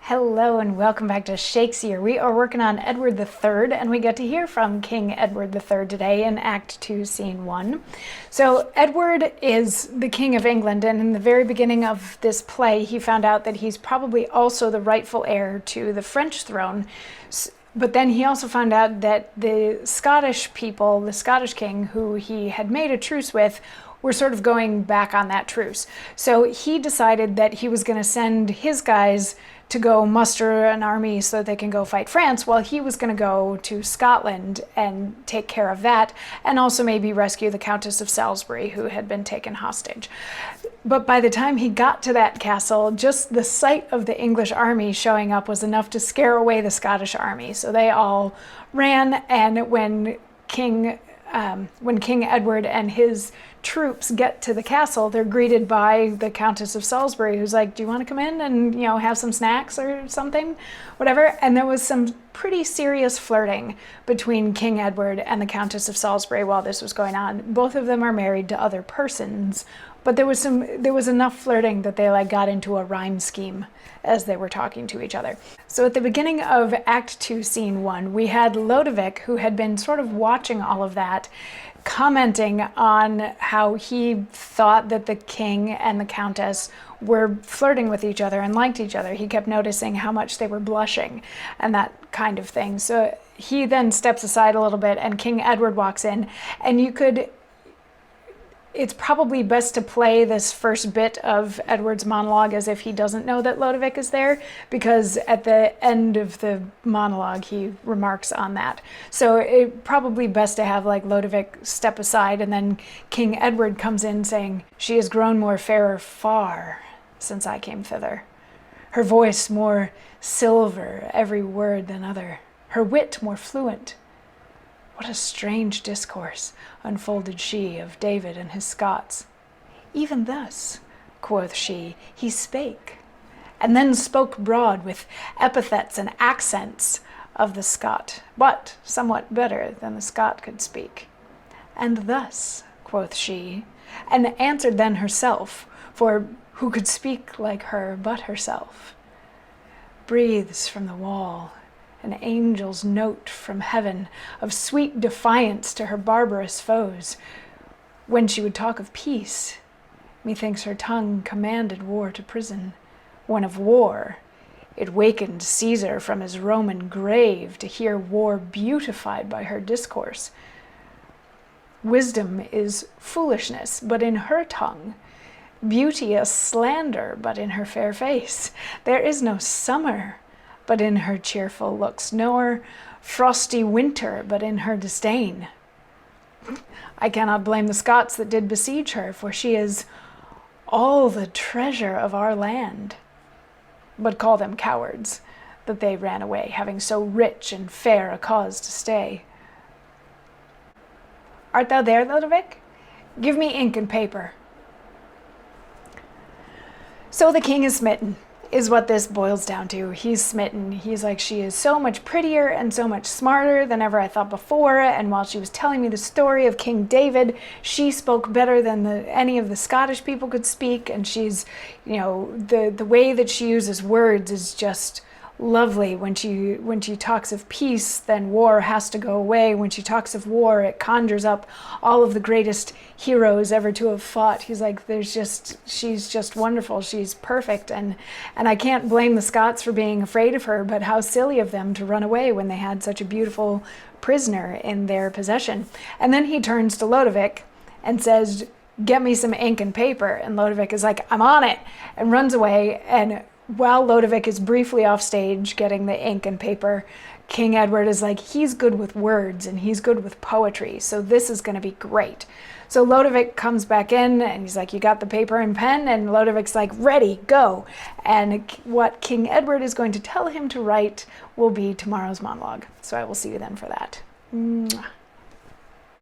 Hello and welcome back to Shakesyear. We are working on Edward III and we get to hear from King Edward III today in Act 2, Scene 1. So Edward is the King of England, and in the very beginning of this play he found out that he's probably also the rightful heir to the French throne. But then he also found out that the Scottish people, the Scottish king who he had made a truce with, were sort of going back on that truce. So he decided that he was going to send his guys to go muster an army so that they can go fight France, while he was going to go to Scotland and take care of that, and also maybe rescue the Countess of Salisbury, who had been taken hostage. But by the time he got to that castle, just the sight of the English army showing up was enough to scare away the Scottish army. So they all ran, and when King Edward and his troops get to the castle, they're greeted by the Countess of Salisbury, who's like, do you want to come in and, have some snacks or something? Whatever. And there was some pretty serious flirting between King Edward and the Countess of Salisbury while this was going on. Both of them are married to other persons, but there was enough flirting that they got into a rhyme scheme as they were talking to each other. So at the beginning of Act 2, Scene 1, we had Lodovick, who had been sort of watching all of that, commenting on how he thought that the king and the countess were flirting with each other and liked each other. He kept noticing how much they were blushing and that kind of thing. So he then steps aside a little bit and King Edward walks in, and it's probably best to play this first bit of Edward's monologue as if he doesn't know that Lodovick is there, because at the end of the monologue he remarks on that. So it's probably best to have Lodovick step aside, and then King Edward comes in saying, "She has grown more fairer far since I came thither. Her voice more silver every word than other, her wit more fluent. What a strange discourse unfolded she of David and his Scots. Even thus, quoth she, he spake, and then spoke broad with epithets and accents of the Scot, but somewhat better than the Scot could speak. And thus, quoth she, and answered then herself, for who could speak like her but herself? Breathes from the wall an angel's note from heaven of sweet defiance to her barbarous foes. When she would talk of peace, methinks her tongue commanded war to prison. When of war, it wakened Caesar from his Roman grave to hear war beautified by her discourse. Wisdom is foolishness, but in her tongue, beauty a slander, but in her fair face. There is no summer but in her cheerful looks, nor frosty winter, but in her disdain. I cannot blame the Scots that did besiege her, for she is all the treasure of our land. But call them cowards, that they ran away, having so rich and fair a cause to stay. Art thou there, Lodovick? Give me ink and paper." So the king is smitten, is what this boils down to. He's smitten. He's like, she is so much prettier and so much smarter than ever I thought before, and while she was telling me the story of King David, she spoke better than any of the Scottish people could speak, and she's, the way that she uses words is just lovely. When she talks of peace, then war has to go away. When she talks of war, it conjures up all of the greatest heroes ever to have fought. He's like, she's just wonderful. She's perfect. And I can't blame the Scots for being afraid of her, but how silly of them to run away when they had such a beautiful prisoner in their possession. And then he turns to Lodovick and says, "Get me some ink and paper." And Lodovick is like, "I'm on it," and runs away. And while Lodovick is briefly off stage getting the ink and paper, King Edward is like, he's good with words and he's good with poetry, so this is going to be great. So Lodovick comes back in and he's like, "You got the paper and pen?" And Lodovick's like, "Ready, go." And what King Edward is going to tell him to write will be tomorrow's monologue. So I will see you then for that. Mwah.